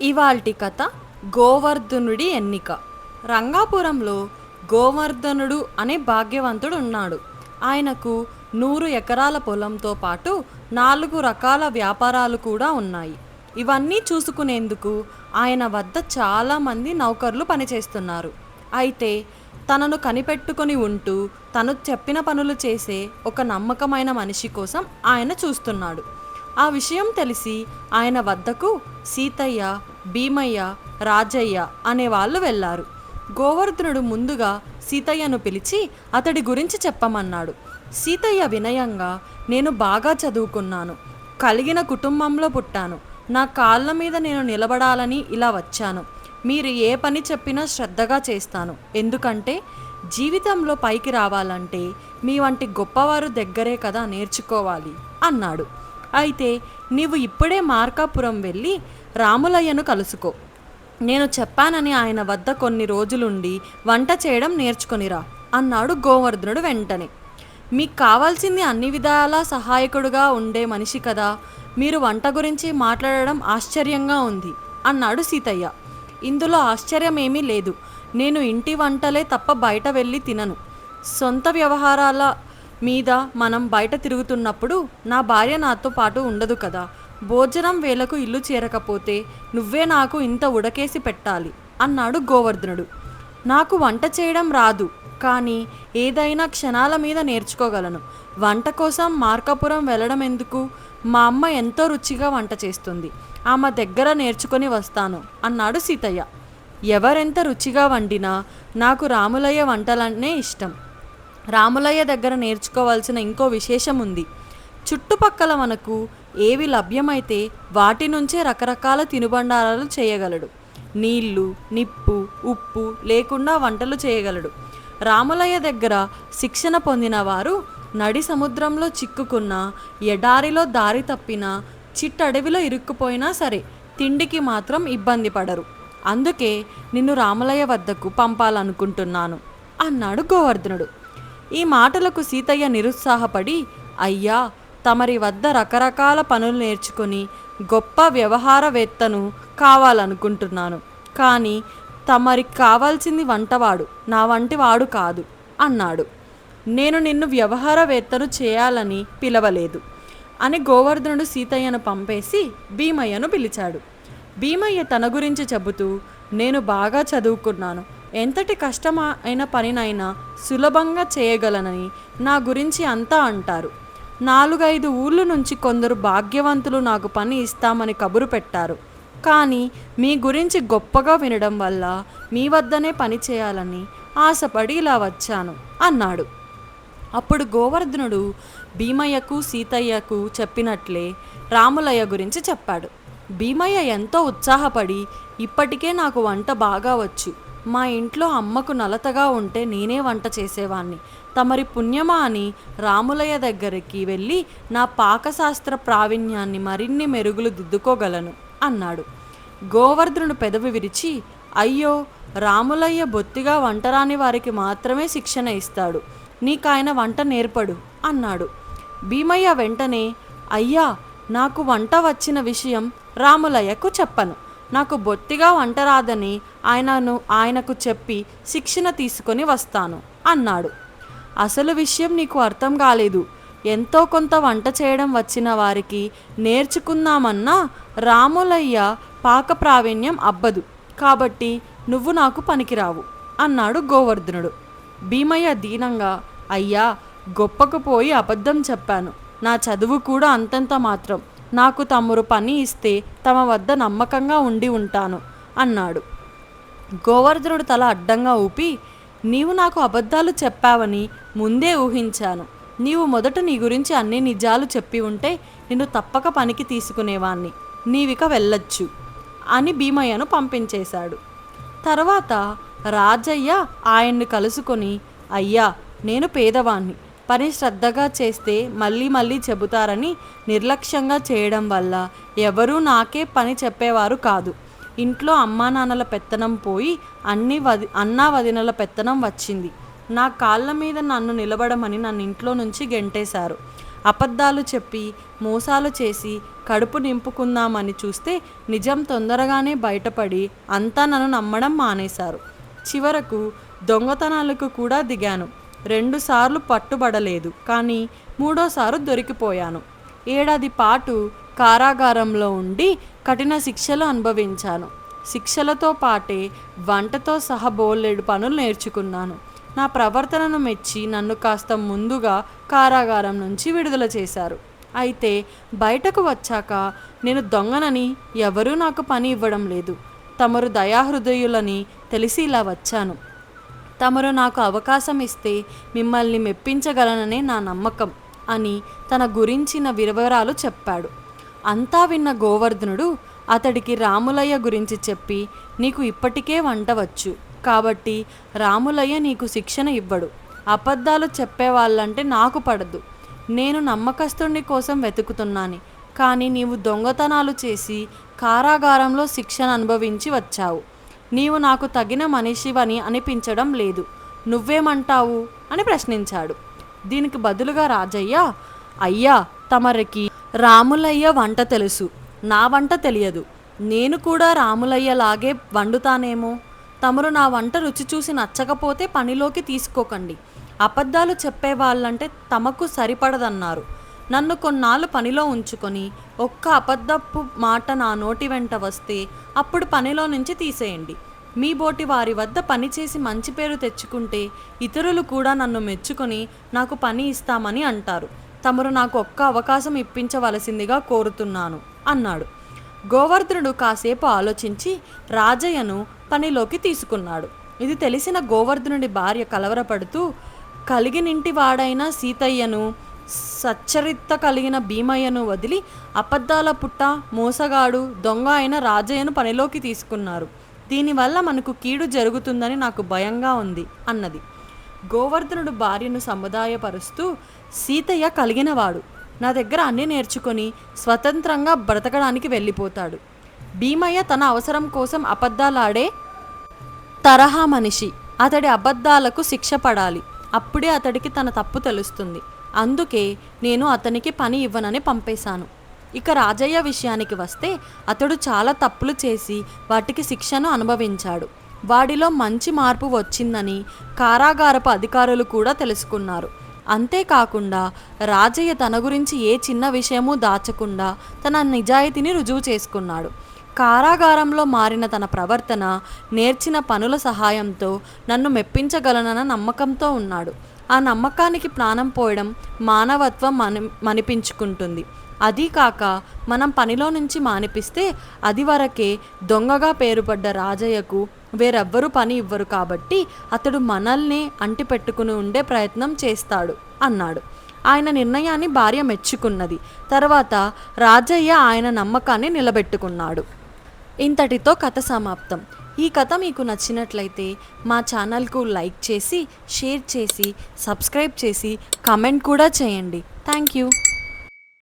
ఇవాల్టి కథ గోవర్ధనుడి ఎన్నిక. రంగాపురంలో గోవర్ధనుడు అనే భాగ్యవంతుడు ఉన్నాడు. ఆయనకు 100 ఎకరాల పొలంతో పాటు 4 రకాల వ్యాపారాలు కూడా ఉన్నాయి. ఇవన్నీ చూసుకునేందుకు ఆయన వద్ద చాలామంది నౌకర్లు పనిచేస్తున్నారు. అయితే తనను కనిపెట్టుకొని ఉంటూ తను చెప్పిన పనులు చేసే ఒక నమ్మకమైన మనిషి కోసం ఆయన చూస్తున్నాడు. ఆ విషయం తెలిసి ఆయన వద్దకు సీతయ్య, భీమయ్య, రాజయ్య అనే వాళ్ళు వెళ్ళారు. గోవర్ధనుడు ముందుగా సీతయ్యను పిలిచి అతడి గురించి చెప్పమన్నాడు. సీతయ్య వినయంగా, నేను బాగా చదువుకున్నాను, కలిగిన కుటుంబంలో పుట్టాను, నా కాళ్ళ మీద నేను నిలబడాలని ఇలా వచ్చాను. మీరు ఏ పని చెప్పినా శ్రద్ధగా చేస్తాను. ఎందుకంటే జీవితంలో పైకి రావాలంటే మీ వంటి గొప్పవారు దగ్గరే కదా నేర్చుకోవాలి అన్నాడు. అయితే నీవు ఇప్పుడే మార్కాపురం వెళ్ళి రాములయ్యను కలుసుకో. నేను చెప్పానని ఆయన వద్ద కొన్ని రోజులుండి వంట చేయడం నేర్చుకొనిరా అన్నాడు గోవర్ధనుడు వెంటనే. మీకు కావాల్సింది అన్ని విధాలా సహాయకుడుగా ఉండే మనిషి కదా, మీరు వంట గురించి మాట్లాడడం ఆశ్చర్యంగా ఉంది అన్నాడు సీతయ్య. ఇందులో ఆశ్చర్యమేమీ లేదు. నేను ఇంటి వంటలే తప్ప బయట వెళ్ళి తినను. సొంత వ్యవహారాల మీద మనం బయట తిరుగుతున్నప్పుడు నా భార్య నాతో పాటు ఉండదు కదా. భోజనం వేళకు ఇల్లు చేరకపోతే నువ్వే నాకు ఇంత ఉడకేసి పెట్టాలి అన్నాడు గోవర్ధనుడు. నాకు వంట చేయడం రాదు, కానీ ఏదైనా క్షణాల మీద నేర్చుకోగలను. వంట కోసం మార్కాపురం వెళ్ళడం ఎందుకు? మా అమ్మ ఎంతో రుచిగా వంట చేస్తుంది, ఆమె దగ్గర నేర్చుకొని వస్తాను అన్నాడు సీతయ్య. ఎవరెంత రుచిగా వండినా నాకు రాములయ్య వంటలనే ఇష్టం. రాములయ్య దగ్గర నేర్చుకోవాల్సిన ఇంకో విశేషం ఉంది. చుట్టుపక్కల మనకు ఏవి లభ్యమైతే వాటి నుంచే రకరకాల తినుబండారాలు చేయగలడు. నీళ్లు, నిప్పు, ఉప్పు లేకుండా వంటలు చేయగలడు. రాములయ్య దగ్గర శిక్షణ పొందిన వారు నడి సముద్రంలో చిక్కుకున్న, ఎడారిలో దారి తప్పిన, చిట్టడవిలో ఇరుక్కుపోయినా సరే తిండికి మాత్రం ఇబ్బంది పడరు. అందుకే నిన్ను రాములయ్య వద్దకు పంపాలనుకుంటున్నాను అన్నాడు గోవర్ధనుడు. ఈ మాటలకు సీతయ్య నిరుత్సాహపడి, అయ్యా, తమరి వద్ద రకరకాల పనులు నేర్చుకొని గొప్ప వ్యవహారవేత్తను కావాలనుకుంటున్నాను, కానీ తమరికి కావాల్సింది వంటవాడు, నా వంటి వాడు కాదు అన్నాడు. నేను నిన్ను వ్యవహారవేత్తను చేయాలని పిలవలేదు అని గోవర్ధనుడు సీతయ్యను పంపేసి భీమయ్యను పిలిచాడు. భీమయ్య తన గురించి చెబుతూ, నేను బాగా చదువుకున్నాను, ఎంతటి కష్టమైన పనినైనా సులభంగా చేయగలనని నా గురించి అంతా అంటారు. 4-5 ఊళ్ళ నుంచి కొందరు భాగ్యవంతులు నాకు పని ఇస్తామని కబురు పెట్టారు. కానీ మీ గురించి గొప్పగా వినడం వల్ల మీ వద్దనే పని చేయాలని ఆశపడి ఇలా వచ్చాను అన్నాడు. అప్పుడు గోవర్ధనుడు భీమయ్యకు సీతయ్యకు చెప్పినట్లే రాములయ్య గురించి చెప్పాడు. భీమయ్య ఎంతో ఉత్సాహపడి, ఇప్పటికే నాకు వంట బాగా వచ్చు, మా ఇంట్లో అమ్మకు నలతగా ఉంటే నేనే వంట చేసేవాణ్ణి, తమరి పుణ్యమా అని రాములయ్య దగ్గరికి వెళ్ళి నా పాకశాస్త్ర ప్రావీణ్యాన్ని మరిన్ని మెరుగులు దిద్దుకోగలను అన్నాడు. గోవర్ధనుడు పెదవి విరిచి, అయ్యో, రాములయ్య బొత్తిగా వంటరాని వారికి మాత్రమే శిక్షణ ఇస్తాడు, నీకాయన వంట నేర్పడు అన్నాడు. భీమయ్య వెంటనే, అయ్యా, నాకు వంట వచ్చిన విషయం రాములయ్యకు చెప్పను, నాకు బొత్తిగా వంట రాదని ఆయనకు చెప్పి శిక్షణ తీసుకొని వస్తాను అన్నాడు. అసలు విషయం నీకు అర్థం కాలేదు. ఎంతో కొంత వంట చేయడం వచ్చిన వారికి నేర్చుకుందామన్నా రాములయ్య పాక ప్రావీణ్యం అబ్బదు, కాబట్టి నువ్వు నాకు పనికిరావు అన్నాడు గోవర్ధనుడు. భీమయ్య దీనంగా, అయ్యా, గొప్పకు పోయి అబద్ధం చెప్పాను, నా చదువు కూడా అంతంత మాత్రం, నాకు తమరు పని ఇస్తే తమ వద్ద నమ్మకంగా ఉండి ఉంటాను అన్నాడు. గోవర్ధనుడు తల అడ్డంగా ఊపి, నీవు నాకు అబద్ధాలు చెప్పావని ముందే ఊహించాను. నీవు మొదట నీ గురించి అన్ని నిజాలు చెప్పి ఉంటే నిన్ను తప్పక పనికి తీసుకునేవాణ్ణి, నీవిక వెళ్ళొచ్చు అని భీమయ్యను పంపించేశాడు. తర్వాత రాజయ్య ఆయన్ని కలుసుకొని, అయ్యా, నేను పేదవాణ్ణి, పని శ్రద్ధగా చేస్తే మళ్ళీ మళ్ళీ చెబుతారని నిర్లక్ష్యంగా చేయడం వల్ల ఎవరూ నాకే పని చెప్పేవారు కాదు. ఇంట్లో అమ్మా నాన్నల పెత్తనం పోయి అన్నా వదినల పెత్తనం వచ్చింది. నా కాళ్ళ మీద నన్ను నిలబడమని నన్ను ఇంట్లో నుంచి గెంటేశారు. అబద్ధాలు చెప్పి మోసాలు చేసి కడుపు నింపుకుందామని చూస్తే నిజం తొందరగానే బయటపడి అంతా నన్ను నమ్మడం మానేశారు. చివరకు దొంగతనాలకు కూడా దిగాను. 2 సార్లు పట్టుబడలేదు, కానీ 3వసారి దొరికిపోయాను. 1 ఏడాది పాటు కారాగారంలో ఉండి కఠిన శిక్షలు అనుభవించాను. శిక్షలతో పాటే వంటతో సహా బోలెడు పనులు నేర్చుకున్నాను. నా ప్రవర్తనను మెచ్చి నన్ను కాస్త ముందుగా కారాగారం నుంచి విడుదల చేశారు. అయితే బయటకు వచ్చాక నేను దొంగనని ఎవరూ నాకు పని ఇవ్వడం లేదు. తమరు దయాహృదయులని తెలిసి ఇలా వచ్చాను. తమరు నాకు అవకాశం ఇస్తే మిమ్మల్ని మెప్పించగలననే నా నమ్మకం అని తన గురించిన వివరాలు చెప్పాడు. అంతా విన్న గోవర్ధనుడు అతడికి రాములయ్య గురించి చెప్పి, నీకు ఇప్పటికే వంట వచ్చు కాబట్టి రాములయ్య నీకు శిక్షణ ఇవ్వడు. అబద్ధాలు చెప్పేవాళ్ళంటే నాకు పడదు. నేను నమ్మకస్తుని కోసం వెతుకుతున్నాను, కానీ నీవు దొంగతనాలు చేసి కారాగారంలో శిక్షణ అనుభవించి వచ్చావు. నీవు నాకు తగిన మనిషివని అనిపించడం లేదు. నువ్వేమంటావు అని ప్రశ్నించాడు. దీనికి బదులుగా రాజయ్య, అయ్యా, తమరికి రాములయ్య వంట తెలుసు, నా వంట తెలియదు. నేను కూడా రాములయ్యలాగే వండుతానేమో. తమరు నా వంట రుచి చూసి నచ్చకపోతే పనిలోకి తీసుకోకండి. అబద్ధాలు చెప్పేవాళ్ళంటే తమకు సరిపడదన్నారు. నన్ను కొన్నాళ్ళు పనిలో ఉంచుకొని ఒక్క అబద్ధపు మాట నా నోటి వెంట వస్తే అప్పుడు పనిలో నుంచి తీసేయండి. మీ బోటి వారి వద్ద పనిచేసి మంచి పేరు తెచ్చుకుంటే ఇతరులు కూడా నన్ను మెచ్చుకొని నాకు పని ఇస్తామని అంటారు. తమరు నాకు ఒక్క అవకాశం ఇప్పించవలసిందిగా కోరుతున్నాను అన్నాడు. గోవర్ధనుడు కాసేపు ఆలోచించి రాజయ్యను పనిలోకి తీసుకున్నాడు. ఇది తెలిసిన గోవర్ధనుడి భార్య కలవరపడుతూ, కలిగినింటి వాడైన సీతయ్యను, సచ్చరిత్త కలిగిన భీమయ్యను వదిలి అబద్ధాల పుట్ట, మోసగాడు, దొంగ అయిన రాజయ్యను పనిలోకి తీసుకున్నారు. దీనివల్ల మనకు కీడు జరుగుతుందని నాకు భయంగా ఉంది అన్నది. గోవర్ధనుడు భార్యను సముదాయపరుస్తూ, సీతయ్య కలిగినవాడు, నా దగ్గర అన్నీ నేర్చుకొని స్వతంత్రంగా బ్రతకడానికి వెళ్ళిపోతాడు. భీమయ్య తన అవసరం కోసం అబద్ధాలాడే తరహా మనిషి. అతడి అబద్ధాలకు శిక్ష పడాలి. అప్పుడే అతడికి తన తప్పు తెలుస్తుంది. అందుకే నేను అతనికి పని ఇవ్వనని పంపేశాను. ఇక రాజయ్య విషయానికి వస్తే అతడు చాలా తప్పులు చేసి వాటికి శిక్షను అనుభవించాడు. వాడిలో మంచి మార్పు వచ్చిందని కారాగారపు అధికారులు కూడా తెలుసుకున్నారు. అంతేకాకుండా రాజయ్య తన గురించి ఏ చిన్న విషయమూ దాచకుండా తన నిజాయితీని రుజువు చేసుకున్నాడు. కారాగారంలో మారిన తన ప్రవర్తన, నేర్చిన పనుల సహాయంతో నన్ను మెప్పించగలనన్న నమ్మకంతో ఉన్నాడు. ఆ నమ్మకానికి ప్రాణం పోయడం మానవత్వం మనిపించుకుంటుంది. అదీ కాక మనం పనిలో నుంచి మానిపిస్తే అది వరకే దొంగగా పేరుపడ్డ రాజయ్యకు వేరెవ్వరూ పని ఇవ్వరు కాబట్టి అతడు మనల్ని అంటిపెట్టుకుని ఉండే ప్రయత్నం చేస్తాడు అన్నాడు. ఆయన నిర్ణయాన్ని భార్య మెచ్చుకున్నది. తర్వాత రాజయ్య ఆయన నమ్మకాన్ని నిలబెట్టుకున్నాడు. ఇంతటితో కథ సమాప్తం. ఈ కథ మీకు నచ్చినట్లయితే మా ఛానల్కు లైక్ చేసి, షేర్ చేసి, సబ్స్క్రైబ్ చేసి, కామెంట్ కూడా చేయండి. Thank you.